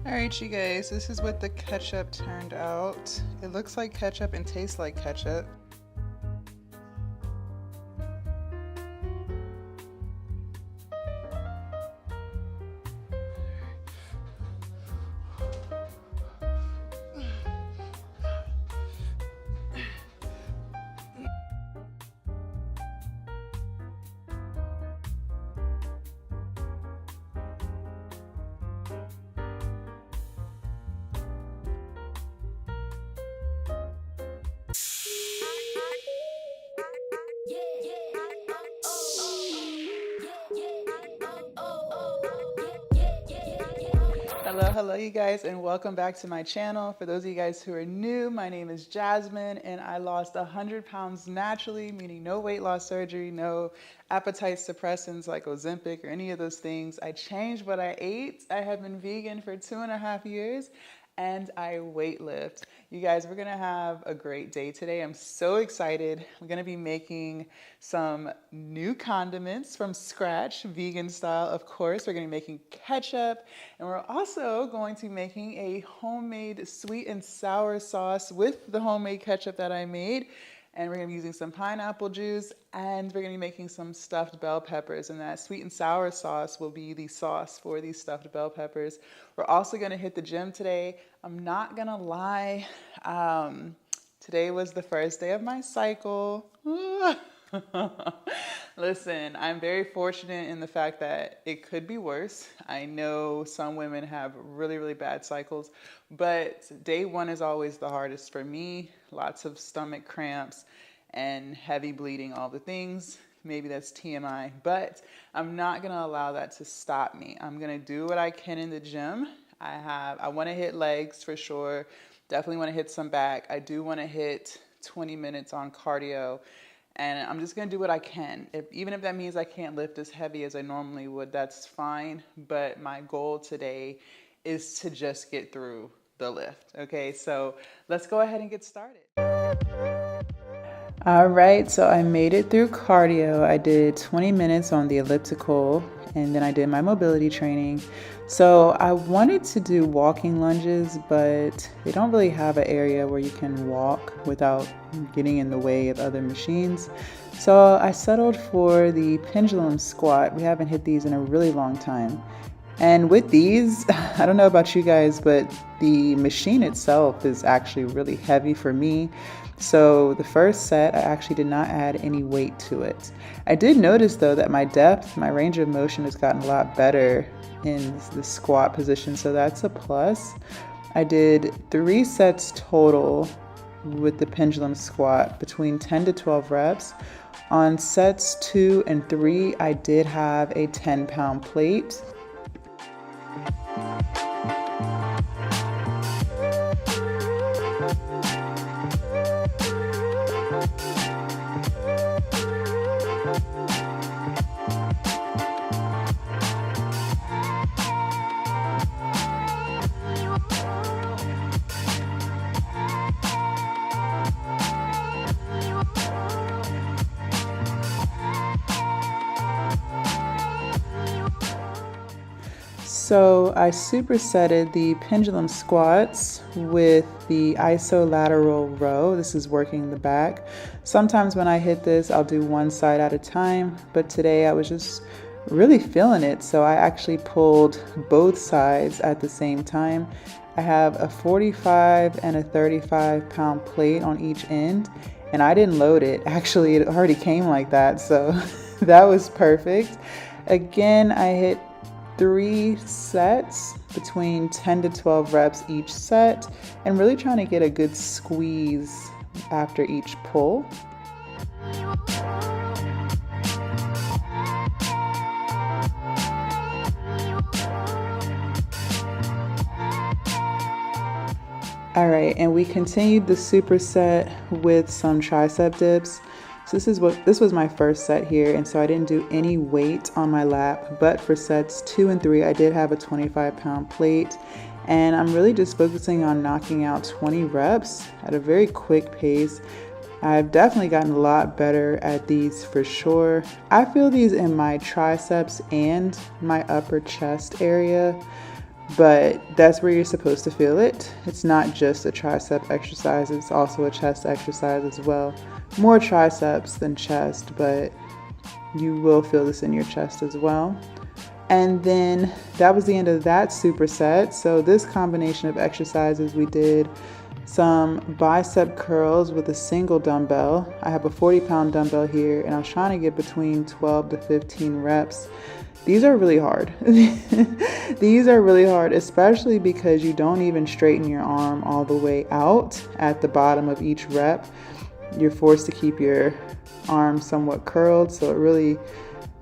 Alright, you guys, this is what the ketchup turned out. It looks like ketchup and tastes like ketchup. Hello, you guys, and welcome back to my channel. For those of you guys who are new, my name is Jasmine, and I lost 100 pounds naturally, meaning no weight loss surgery, no appetite suppressants like Ozempic or any of those things. I changed what I ate. I have been vegan for 2.5 years, and I weight lift. You guys, we're gonna have a great day today. I'm so excited. We're gonna be making some new condiments from scratch, vegan style, of course. We're gonna be making ketchup, and we're also going to be making a homemade sweet and sour sauce with the homemade ketchup that I made. And we're gonna be using some pineapple juice, and we're gonna be making some stuffed bell peppers, and that sweet and sour sauce will be the sauce for these stuffed bell peppers. We're also gonna hit the gym today. I'm not gonna lie, today was the first day of my cycle. Listen, I'm very fortunate in the fact that it could be worse. I know some women have really, really bad cycles, but day one is always the hardest for me. Lots of stomach cramps and heavy bleeding, all the things. Maybe that's TMI, but I'm not gonna allow that to stop me. I'm gonna do what I can in the gym. I wanna hit legs for sure. Definitely wanna hit some back. I do wanna hit 20 minutes on cardio. And I'm just gonna do what I can. Even if that means I can't lift as heavy as I normally would, that's fine. But my goal today is to just get through the lift. Okay, so let's go ahead and get started. All right, so I made it through cardio. I did 20 minutes on the elliptical, and then I did my mobility training. So I wanted to do walking lunges, but they don't really have an area where you can walk without getting in the way of other machines. So I settled for the pendulum squat. We haven't hit these in a really long time. And with these, I don't know about you guys, but the machine itself is actually really heavy for me. So the first set, I actually did not add any weight to it. I did notice though that my depth, my range of motion has gotten a lot better in the squat position, so that's a plus. I did 3 sets total with the pendulum squat between 10 to 12 reps. On sets 2 and 3, I did have a 10-pound plate. So I supersetted the pendulum squats with the isolateral row. This is working the back. Sometimes when I hit this, I'll do one side at a time, but today I was just really feeling it. So I actually pulled both sides at the same time. I have a 45 and a 35-pound plate on each end, and I didn't load it. Actually, it already came like that, so that was perfect. Again, I hit 3 sets between 10 to 12 reps each set, and really trying to get a good squeeze after each pull. All right, and we continued the superset with some tricep dips. So this was my first set here, and so I didn't do any weight on my lap, but for sets 2 and 3, I did have a 25-pound plate, and I'm really just focusing on knocking out 20 reps at a very quick pace. I've definitely gotten a lot better at these for sure. I feel these in my triceps and my upper chest area, but that's where you're supposed to feel it. It's not just a tricep exercise, it's also a chest exercise as well. More triceps than chest, but you will feel this in your chest as well. And then that was the end of that superset. So this combination of exercises, we did some bicep curls with a single dumbbell. I have a 40-pound dumbbell here, and I was trying to get between 12 to 15 reps. These are really hard. These are really hard, especially because you don't even straighten your arm all the way out at the bottom of each rep. You're forced to keep your arm somewhat curled, so it really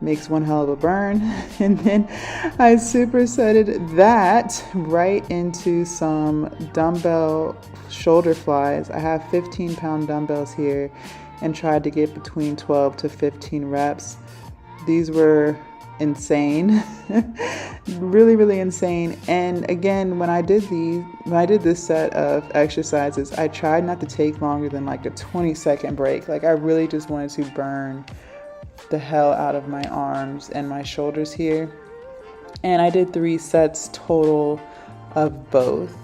makes one hell of a burn. And then I supersetted that right into some dumbbell shoulder flies. I have 15-pound dumbbells here and tried to get between 12 to 15 reps. These were insane. Really insane. And again, when I did this set of exercises, I tried not to take longer than like a 20-second break. Like I really just wanted to burn the hell out of my arms and my shoulders here. And I did 3 sets total of both.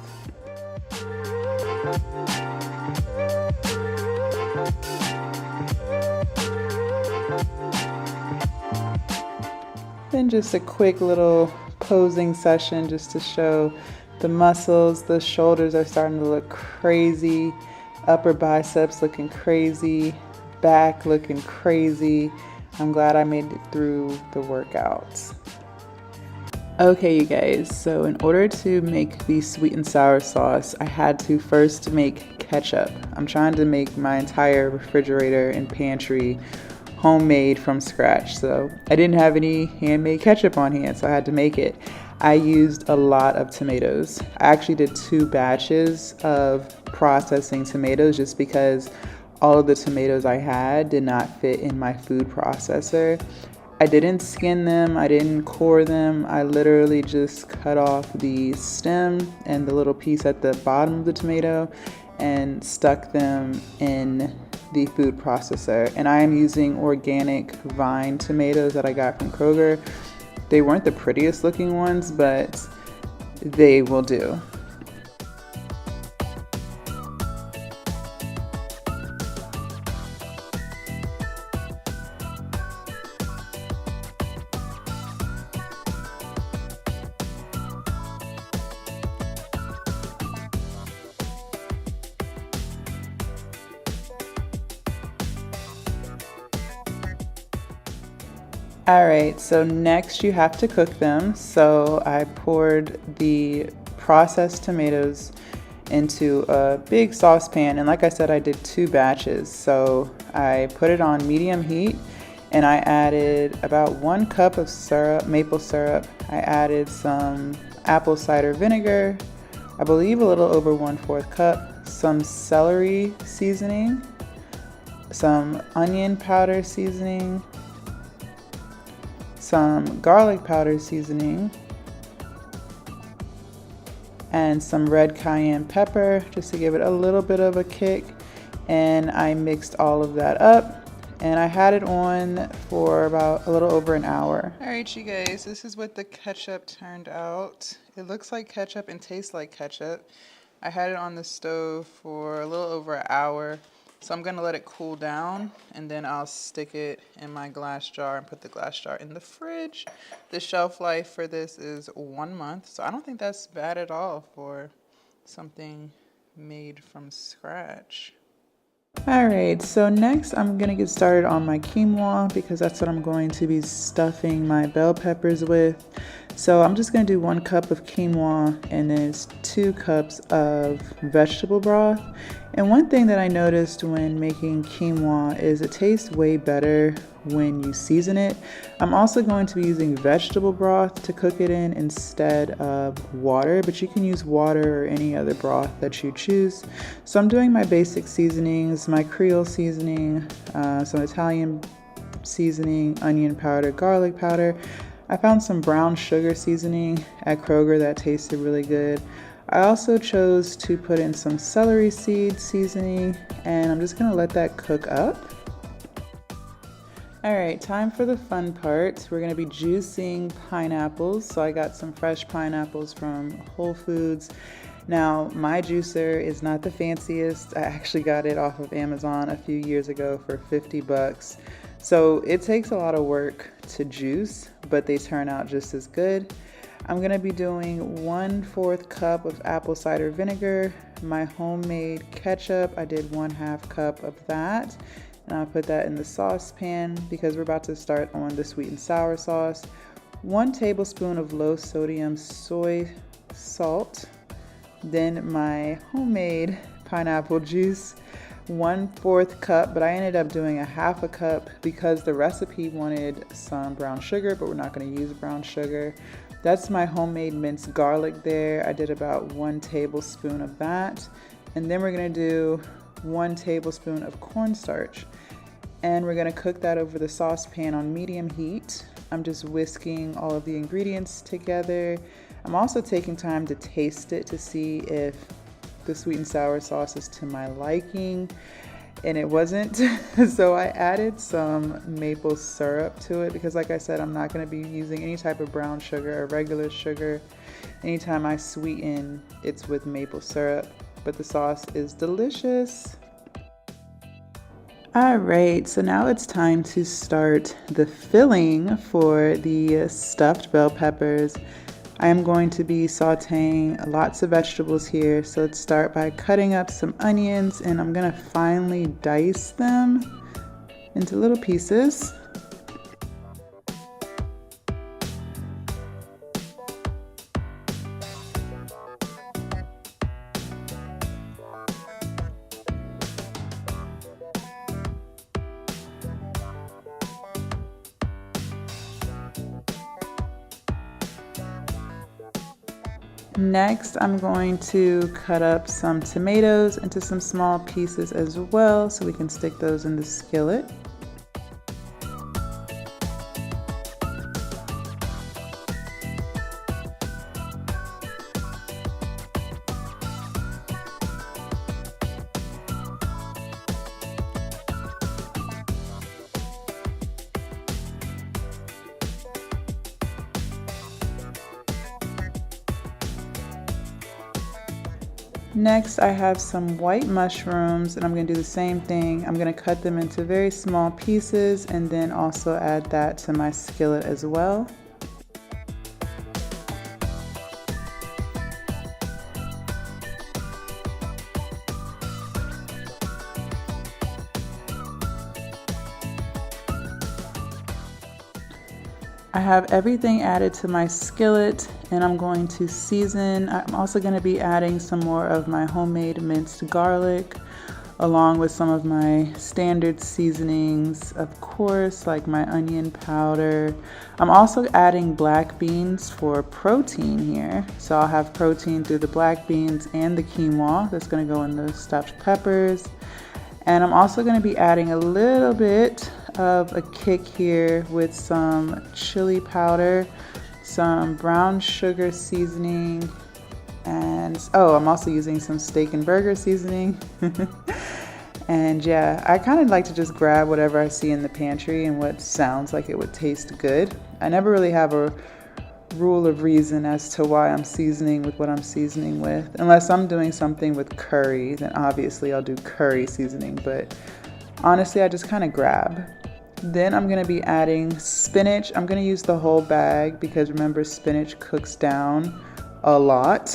Then just a quick little posing session just to show the muscles. The shoulders are starting to look crazy, upper biceps looking crazy, back looking crazy. I'm glad I made it through the workouts. Okay, you guys, so in order to make the sweet and sour sauce, I had to first make ketchup. I'm trying to make my entire refrigerator and pantry homemade from scratch, so I didn't have any handmade ketchup on hand, so I had to make it. I used a lot of tomatoes. I actually did 2 batches of processing tomatoes just because all of the tomatoes I had did not fit in my food processor. I didn't skin them, I didn't core them, I literally just cut off the stem and the little piece at the bottom of the tomato and stuck them in the food processor. And I am using organic vine tomatoes that I got from Kroger. They weren't the prettiest looking ones, but they will do. All right, so next you have to cook them. So I poured the processed tomatoes into a big saucepan, and like I said, I did 2 batches. So I put it on medium heat, and I added about 1 cup of syrup, maple syrup. I added some apple cider vinegar, I believe a little over 1/4 cup, some celery seasoning, some onion powder seasoning, some garlic powder seasoning, and some red cayenne pepper just to give it a little bit of a kick. And I mixed all of that up, and I had it on for about a little over an hour. All right, you guys, this is what the ketchup turned out. It looks like ketchup and tastes like ketchup. I had it on the stove for a little over an hour. So I'm gonna let it cool down, and then I'll stick it in my glass jar and put the glass jar in the fridge. The shelf life for this is 1 month, so I don't think that's bad at all for something made from scratch. All right, so next I'm gonna get started on my quinoa because that's what I'm going to be stuffing my bell peppers with. So I'm just gonna do 1 cup of quinoa and then it's 2 cups of vegetable broth. And one thing that I noticed when making quinoa is it tastes way better when you season it. I'm also going to be using vegetable broth to cook it in instead of water, but you can use water or any other broth that you choose. So I'm doing my basic seasonings, my Creole seasoning, some Italian seasoning, onion powder, garlic powder. I found some brown sugar seasoning at Kroger that tasted really good. I also chose to put in some celery seed seasoning, and I'm just gonna let that cook up. All right, time for the fun part. We're gonna be juicing pineapples. So I got some fresh pineapples from Whole Foods. Now, my juicer is not the fanciest. I actually got it off of Amazon a few years ago for 50 bucks. So it takes a lot of work to juice, but they turn out just as good. I'm gonna be doing 1/4 cup of apple cider vinegar, my homemade ketchup. I did 1/2 cup of that. And I'll put that in the saucepan because we're about to start on the sweet and sour sauce. 1 tablespoon of low sodium soy salt. Then my homemade pineapple juice, 1/4 cup, but I ended up doing 1/2 cup because the recipe wanted some brown sugar, but we're not gonna use brown sugar. That's my homemade minced garlic there. I did about 1 tablespoon of that. And then we're gonna do 1 tablespoon of cornstarch. And we're gonna cook that over the saucepan on medium heat. I'm just whisking all of the ingredients together. I'm also taking time to taste it to see if the sweet and sour sauce is to my liking. And it wasn't, so I added some maple syrup to it because like I said, I'm not gonna be using any type of brown sugar or regular sugar. Anytime I sweeten, it's with maple syrup, but the sauce is delicious. All right, so now it's time to start the filling for the stuffed bell peppers. I am going to be sauteing lots of vegetables here. So let's start by cutting up some onions, and I'm gonna finely dice them into little pieces. Next, I'm going to cut up some tomatoes into some small pieces as well so we can stick those in the skillet. Next, I have some white mushrooms, and I'm going to do the same thing. I'm going to cut them into very small pieces and then also add that to my skillet as well. I have everything added to my skillet, and I'm going to season. I'm also going to be adding some more of my homemade minced garlic along with some of my standard seasonings, of course, like my onion powder. I'm also adding black beans for protein here. So I'll have protein through the black beans and the quinoa that's going to go in the stuffed peppers. And I'm also going to be adding a little bit of a kick here with some chili powder, some brown sugar seasoning, and I'm also using some steak and burger seasoning. And yeah, I kind of like to just grab whatever I see in the pantry and what sounds like it would taste good. I never really have a rule of reason as to why I'm seasoning with what I'm seasoning with. Unless I'm doing something with curry, then obviously I'll do curry seasoning, but honestly, I just kind of grab. Then I'm going to be adding spinach. I'm going to use the whole bag because remember, spinach cooks down a lot.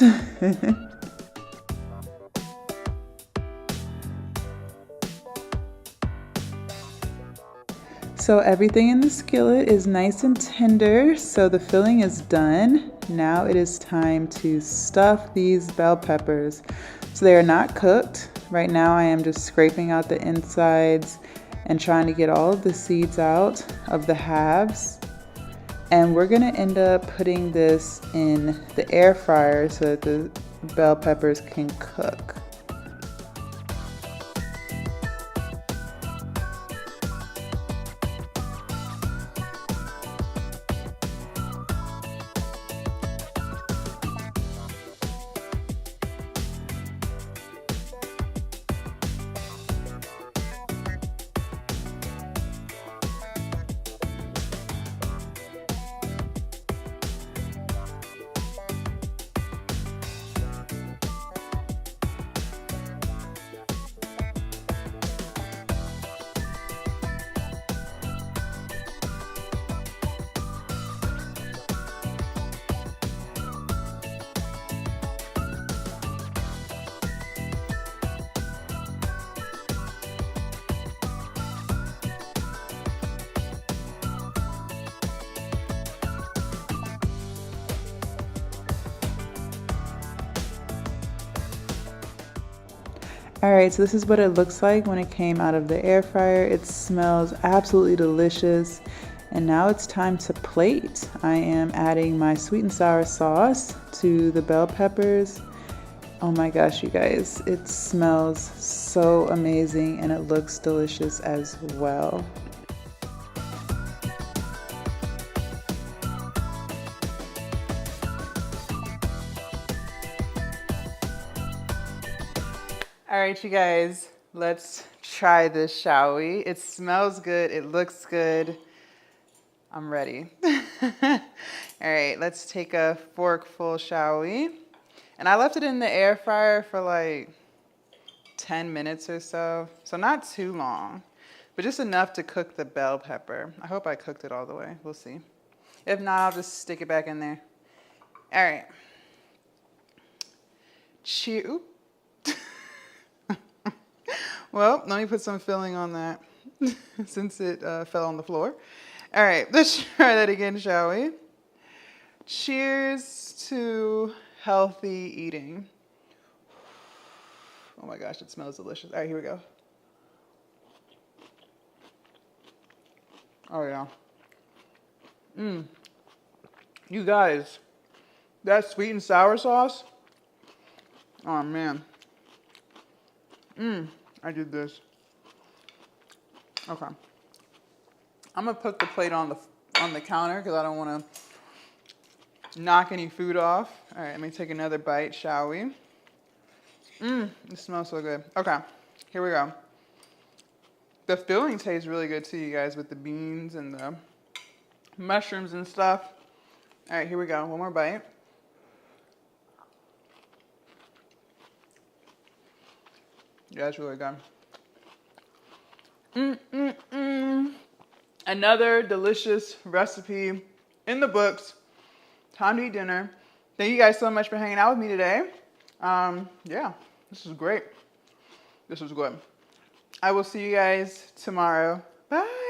So everything in the skillet is nice and tender, so the filling is done. Now it is time to stuff these bell peppers. So they are not cooked. Right now I am just scraping out the insides and trying to get all of the seeds out of the halves. And we're gonna end up putting this in the air fryer so that the bell peppers can cook. All right, so this is what it looks like when it came out of the air fryer. It smells absolutely delicious. And now it's time to plate. I am adding my sweet and sour sauce to the bell peppers. Oh my gosh, you guys, it smells so amazing and it looks delicious as well. All right, you guys, let's try this, shall we? It smells good, it looks good. I'm ready. All right, let's take a forkful, shall we? And I left it in the air fryer for like 10 minutes or so. So not too long, but just enough to cook the bell pepper. I hope I cooked it all the way. We'll see. If not, I'll just stick it back in there. All right. Cheer. Well, let me put some filling on that since it fell on the floor. All right, let's try that again, shall we? Cheers to healthy eating. Oh my gosh, it smells delicious. All right, here we go. Oh yeah. You guys, that sweet and sour sauce. Oh man. I did this. Okay. I'm gonna put the plate on the counter because I don't want to knock any food off. All right, let me take another bite, shall we? It smells so good. Okay, here we go. The filling tastes really good too, you guys, with the beans and the mushrooms and stuff. All right, here we go. One more bite. Yeah, it's really good. Another delicious recipe in the books. Time to eat dinner. Thank you guys so much for hanging out with me today. Yeah, this is great. This was good. I will see you guys tomorrow. Bye.